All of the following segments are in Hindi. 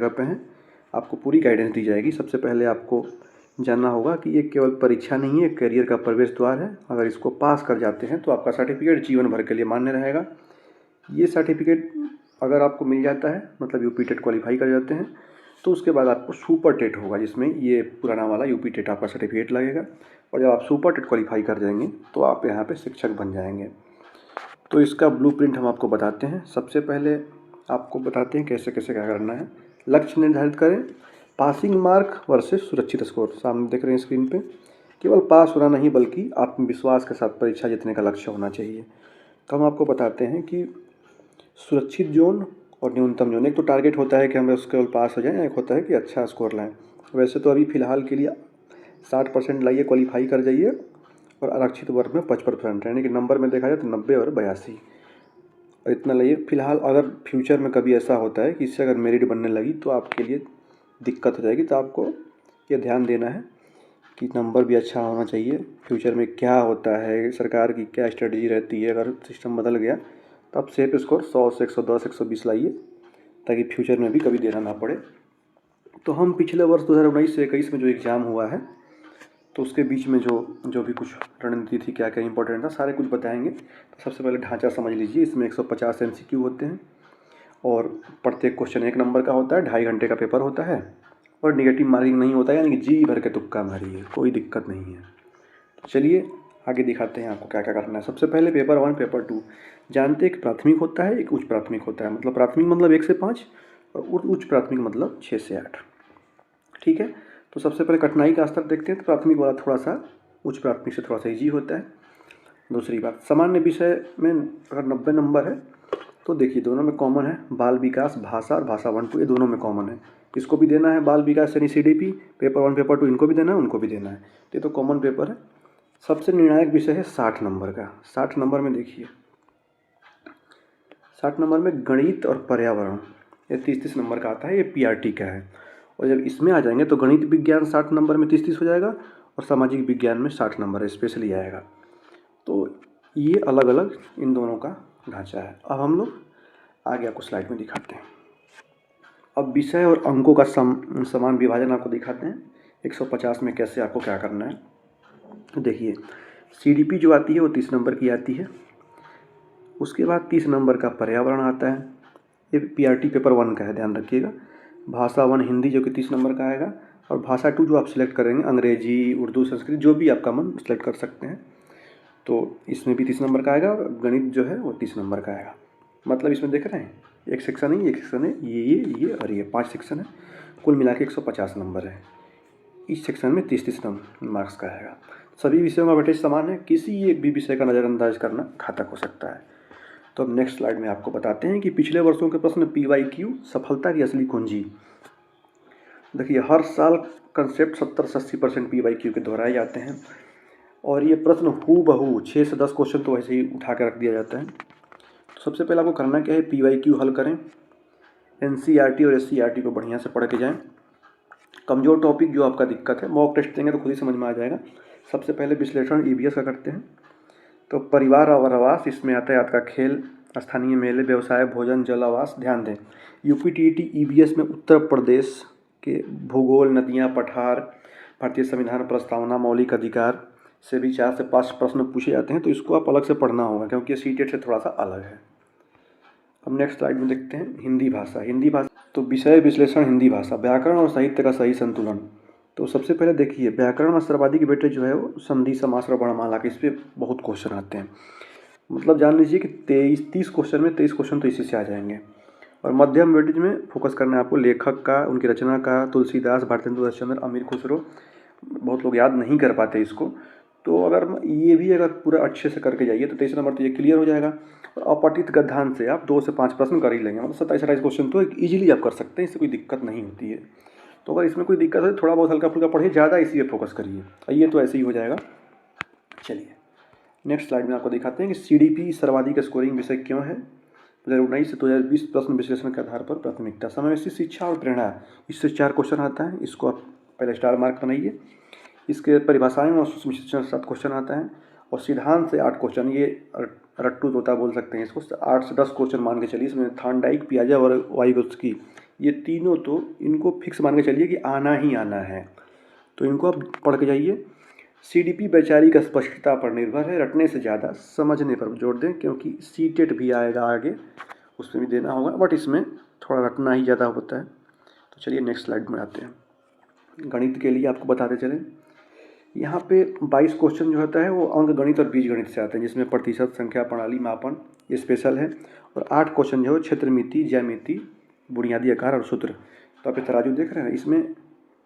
जगह पे हैं, आपको पूरी गाइडेंस दी जाएगी। सबसे पहले आपको जानना होगा कि ये केवल परीक्षा नहीं है, करियर का प्रवेश द्वार है। अगर इसको पास कर जाते हैं तो आपका सर्टिफिकेट जीवन भर के लिए मान्य रहेगा। ये सर्टिफिकेट अगर आपको मिल जाता है, मतलब यूपी टेट क्वालिफाई कर जाते हैं, तो उसके बाद आपको सुपर टेट होगा, जिसमें ये पुराना वाला यूपी टेट आपका सर्टिफिकेट लगेगा। और जब आप सुपर टेट क्वालिफाई कर जाएंगे तो आप यहाँ पे शिक्षक बन जाएंगे। तो इसका ब्लूप्रिंट हम आपको बताते हैं। सबसे पहले आपको बताते हैं कैसे कैसे क्या करना है। लक्ष्य निर्धारित करें, पासिंग मार्क वर्सेस सुरक्षित स्कोर। सामने देख रहे हैं स्क्रीन पे, केवल पास होना नहीं बल्कि आत्मविश्वास के साथ परीक्षा जीतने का लक्ष्य होना चाहिए। तो हम आपको बताते हैं कि सुरक्षित जोन और न्यूनतम जोन, एक तो टारगेट होता है कि हम उसके केवल पास हो जाएं, एक होता है कि अच्छा स्कोर लाएं। वैसे तो अभी फ़िलहाल के लिए 60% लाइए, क्वालिफाई कर जाइए, और आरक्षित वर्ग में 55%, यानी कि नंबर में देखा जाए तो 90 और 82, और इतना लाइए फ़िलहाल। अगर फ्यूचर में कभी ऐसा होता है कि इससे अगर मेरिट बनने लगी तो आपके लिए दिक्कत हो जाएगी, तो आपको ये ध्यान देना है कि नंबर भी अच्छा होना चाहिए। फ्यूचर में क्या होता है, सरकार की क्या स्ट्रेटजी रहती है, अगर सिस्टम बदल गया तो आप सेफ स्कोर 100 से 110 120 लाइए, ताकि फ्यूचर में भी कभी देना ना पड़े। तो हम पिछले वर्ष 2019 से 21 में जो एग्ज़ाम हुआ है, तो उसके बीच में जो भी कुछ रणनीति थी, क्या क्या इंपॉर्टेंट था, सारे कुछ बताएंगे। तो सबसे पहले ढांचा समझ लीजिए। इसमें 150 MCQ होते हैं और प्रत्येक क्वेश्चन 1 नंबर का होता है। 2.5 घंटे का पेपर होता है और निगेटिव मार्किंग नहीं होता है, यानी कि जी भर के तुक्का मारिए, कोई दिक्कत नहीं है। तो चलिए आगे दिखाते हैं आपको क्या क्या करना है। सबसे पहले पेपर 1 पेपर 2 जानते हैं, एक प्राथमिक होता है, एक उच्च प्राथमिक होता है। मतलब प्राथमिक मतलब 1 से 5 और उच्च प्राथमिक मतलब 6 से 8। ठीक है, तो सबसे पहले कठिनाई का स्तर देखते हैं। तो प्राथमिक वाला थोड़ा सा उच्च प्राथमिक से थोड़ा सा ईजी होता है। दूसरी बात, सामान्य विषय में अगर 90 नंबर है तो देखिए दोनों में कॉमन है, बाल विकास भाषा और भाषा 1 2, ये दोनों में कॉमन है। इसको भी देना है, बाल विकास यानी CDP, पेपर 1 पेपर 2 इनको भी देना है, उनको भी देना है। तो ये तो कॉमन पेपर है। सबसे निर्णायक विषय है 60 नंबर का। 60 नंबर में देखिए, 60 नंबर में गणित और पर्यावरण, ये 30-30 नंबर का आता है। ये PRT का है। और जब इसमें आ जाएंगे तो गणित विज्ञान 60 नंबर में 30-30 हो जाएगा, और सामाजिक विज्ञान में 60 नंबर स्पेशली आएगा। तो ये अलग अलग इन दोनों का ढांचा है। अब हम लोग आगे आपको स्लाइड में दिखाते हैं। अब विषय और अंकों का समान विभाजन आपको दिखाते हैं। 150 में कैसे आपको क्या करना है। तो देखिए CDP जो आती है वो 30 नंबर की आती है। उसके बाद 30 नंबर का पर्यावरण आता है, ये PRT पेपर 1 का है, ध्यान रखिएगा। भाषा 1 हिंदी जो कि 30 नंबर का आएगा, और भाषा 2 जो आप सिलेक्ट करेंगे, अंग्रेजी उर्दू संस्कृत जो भी आपका मन सिलेक्ट कर सकते हैं, तो इसमें भी 30 नंबर का आएगा। और गणित जो है वो 30 नंबर का आएगा। मतलब इसमें देख रहे हैं, एक सेक्शन है, एक सेक्शन है, ये और ये 5 सेक्शन है, कुल मिला के 150 नंबर है। इस सेक्शन में 30-30 मार्क्स का आएगा। सभी विषयों का वेटेज समान है, किसी एक भी विषय का नज़रअंदाज करना घातक हो सकता है। तो अब नेक्स्ट स्लाइड में आपको बताते हैं कि पिछले वर्षों के प्रश्न PYQ सफलता की असली कुंजी। देखिए हर साल कंसेप्ट 70 से 80% PYQ के दोहराए जाते हैं, और ये प्रश्न हूबहू 6 से 10 क्वेश्चन तो ऐसे ही उठा कर रख दिया जाता है। तो सबसे पहले आपको करना क्या है, PYQ हल करें, NCERT और SCERT को बढ़िया से पढ़ के जाएँ। कमजोर टॉपिक जो आपका दिक्कत है, मॉक टेस्ट देंगे तो खुद ही समझ में आ जाएगा। सबसे पहले विश्लेषण EVS का करते हैं। तो परिवार और आवास, इसमें यातायात का खेल, स्थानीय मेले, व्यवसाय, भोजन, जल, आवास। ध्यान दें UPTET EVS में उत्तर प्रदेश के भूगोल, नदियाँ, पठार, भारतीय संविधान प्रस्तावना, मौलिक अधिकार से भी 4 से 5 प्रश्न पूछे जाते हैं। तो इसको आप अलग से पढ़ना होगा, क्योंकि ये CTET से थोड़ा सा अलग है। अब नेक्स्ट स्लाइड में देखते हैं हिंदी भाषा। हिंदी भाषा तो विषय विश्लेषण हिंदी भाषा, व्याकरण और साहित्य का सही संतुलन। तो सबसे पहले देखिए व्याकरण और सर्वाधिक वेटेज जो है वो संधि, समास और वर्णमाला के, इस पर बहुत क्वेश्चन आते हैं। मतलब जान लीजिए कि 30 क्वेश्चन में 23 क्वेश्चन तो इसी से आ जाएंगे। और मध्यम वेटेज में फोकस करना है आपको लेखक का, उनकी रचना का, तुलसीदास, भारतेंदु हरिश्चंद्र, अमीर खुसरो। बहुत लोग याद नहीं कर पाते इसको, तो अगर ये भी अगर पूरा अच्छे से करके जाइए तो 23 नंबर तो ये क्लियर हो जाएगा। और अपठित गद्यांश से आप 2 से 5 प्रश्न कर ही लेंगे, मतलब 27-28 क्वेश्चन तो ईजिली आप कर सकते हैं, इससे कोई दिक्कत नहीं होती है। तो अगर इसमें कोई दिक्कत है थोड़ा बहुत हल्का फुल्का पढ़िए, ज़्यादा इसी पे फोकस करिए, ये तो ऐसे ही हो जाएगा। चलिए नेक्स्ट स्लाइड में आपको दिखाते हैं कि CDP सर्वाधिक स्कोरिंग विषय क्यों है। 2019 से 2020 प्रश्न विश्लेषण के आधार पर प्राथमिकता, समावेशी शिक्षा और प्रेरणा, इससे 4 क्वेश्चन आता है, इसको आप पहले स्टार मार्क बनाइए। इसके परिभाषाएं और सूक्ष्म शिक्षण 7 क्वेश्चन आता है, और सिद्धांत से 8 क्वेश्चन, ये रट्टू तोता बोल सकते हैं इसको, 8 से 10 क्वेश्चन मान के चलिए। इसमें थार्नडाइक, पियाजे और वाइगोत्स्की ये तीनों तो इनको फिक्स मान के चलिए कि आना ही आना है, तो इनको आप पढ़ के जाइए। CDP वैचारिक स्पष्टता पर निर्भर है, रटने से ज़्यादा समझने पर जोर दें, क्योंकि CTET भी आएगा आगे, उसमें भी देना होगा, बट इसमें थोड़ा रटना ही ज़्यादा होता है। तो चलिए नेक्स्ट स्लाइड में आते हैं। गणित के लिए आपको बताते चलें, यहाँ पे 22 क्वेश्चन जो होता है वो अंक गणित और बीज गणित से आते हैं, जिसमें प्रतिशत, संख्या, प्रणाली, मापन ये स्पेशल है, और 8 क्वेश्चन जो है क्षेत्रमिति, ज्यामिति, बुनियादी आकार और सूत्र। तो आप ये तराजू देख रहे हैं, इसमें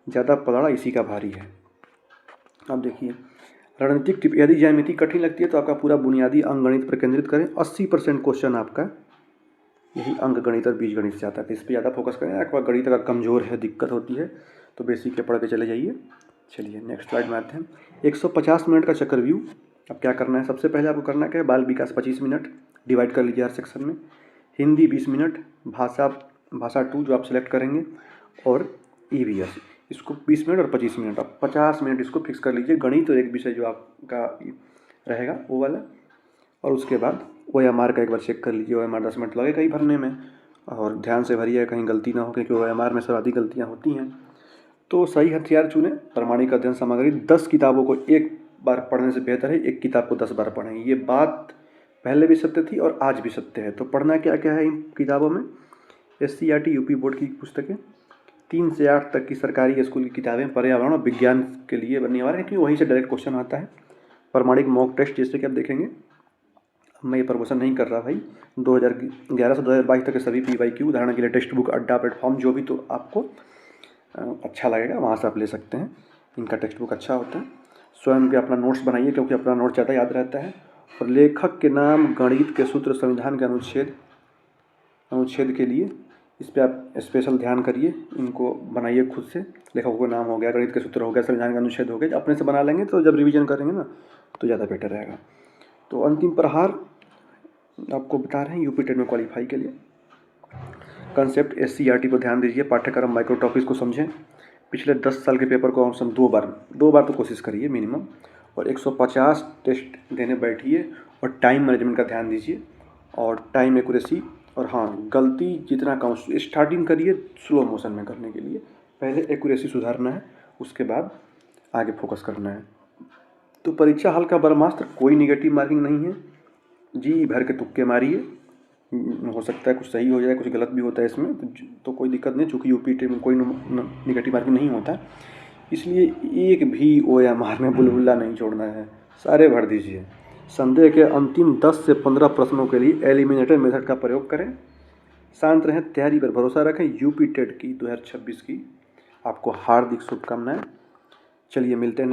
ज़्यादा पलड़ा इसी का भारी है। अब देखिए रणनीतिक टिप, यदि ज्यामिति कठिन लगती है तो आपका पूरा बुनियादी अंक गणित पर केंद्रित करें। 80% क्वेश्चन आपका यही अंक गणित और बीज गणित से आता है, तो इस पर ज़्यादा फोकस करें। आपका गणित अगर कमज़ोर है, दिक्कत होती है, तो बेसिक के पढ़ के चले जाइए। चलिए नेक्स्ट स्लाइड में आते हैं। 150 मिनट का चक्रव्यूह। अब क्या करना है, सबसे पहले आपको करना क्या है, बाल विकास 25 मिनट डिवाइड कर लीजिए हर सेक्शन में, हिंदी 20 मिनट, भाषा 2 जो आप सेलेक्ट करेंगे, और EVS इसको 20 मिनट और 25 मिनट, आप 50 मिनट इसको फिक्स कर लीजिए। गणित तो एक विषय जो आपका रहेगा वो वाला, और उसके बाद OMR का एक बार चेक कर लीजिए। OMR 10 मिनट लगेगा ही भरने में, और ध्यान से भरिए कहीं गलती ना हो, क्योंकि OMR में सर्वाधिक गलतियाँ होती हैं। तो सही हथियार चुनें। प्रमाणिक अध्ययन सामग्री, 10 किताबों को एक बार पढ़ने से बेहतर है एक किताब को 10 बार पढ़ें। ये बात पहले भी सत्य थी और आज भी सत्य है। तो पढ़ना क्या क्या है इन किताबों में, SCERT यूपी बोर्ड की पुस्तकें, 3 से 8 तक की सरकारी स्कूल की किताबें पर्यावरण और विज्ञान के लिए बनने वाले हैं, क्योंकि वहीं से डायरेक्ट क्वेश्चन आता है। प्रमाणिक मॉक टेस्ट जैसे कि आप देखेंगे, मैं ये प्रमोशन नहीं कर रहा भाई, 2011 से 2022 तक के सभी PYQ, उदाहरण के लिए टेक्स्ट बुक, अड्डा प्लेटफॉर्म, जो भी तो आपको अच्छा लगेगा वहाँ से आप ले सकते हैं। इनका टेक्स्ट बुक अच्छा होता है। स्वयं के अपना नोट्स बनाइए, क्योंकि अपना नोट ज़्यादा याद रहता है। और लेखक के नाम, गणित के सूत्र, संविधान के अनुच्छेद के लिए इस पर आप स्पेशल ध्यान करिए, इनको बनाइए खुद से। लेखकों का नाम हो गया, गणित के सूत्र हो गया, संविधान का अनुच्छेद हो गया, अपने से बना लेंगे तो जब रिवीजन करेंगे ना तो ज़्यादा बेटर रहेगा। तो अंतिम प्रहार आपको बता रहे हैं यूपी टेट में क्वालिफाई के लिए कंसेप्ट। SCERT पर ध्यान दीजिए, पाठ्यक्रम माइक्रो टॉपिक्स को समझें। पिछले 10 साल के पेपर को हम 2 बार तो कोशिश करिए मिनिमम, और 150 टेस्ट देने बैठिए, और टाइम मैनेजमेंट का ध्यान दीजिए, और टाइम एक्यूरेसी, और हाँ गलती जितना कम स्टार्टिंग करिए स्लो मोशन में करने के लिए, पहले एक्यूरेसी सुधारना है, उसके बाद आगे फोकस करना है। तो परीक्षा हल का ब्रह्मास्त्र, कोई निगेटिव मार्किंग नहीं है, जी भर के तुक्के मारिए, हो सकता है कुछ सही हो जाए, कुछ गलत भी होता है इसमें, तो कोई दिक्कत नहीं, चूँकि यूपी टेट में कोई निगेटिव मार्किंग नहीं होता, इसलिए एक भी OMR में बुलबुला नहीं छोड़ना है, सारे भर दीजिए। संदेह के अंतिम 10 से 15 प्रश्नों के लिए एलिमिनेटर मेथड का प्रयोग करें। शांत रहें, तैयारी पर भरोसा रखें। यूपी टेट की 2026 की आपको हार्दिक शुभकामनाएं। चलिए मिलते हैं।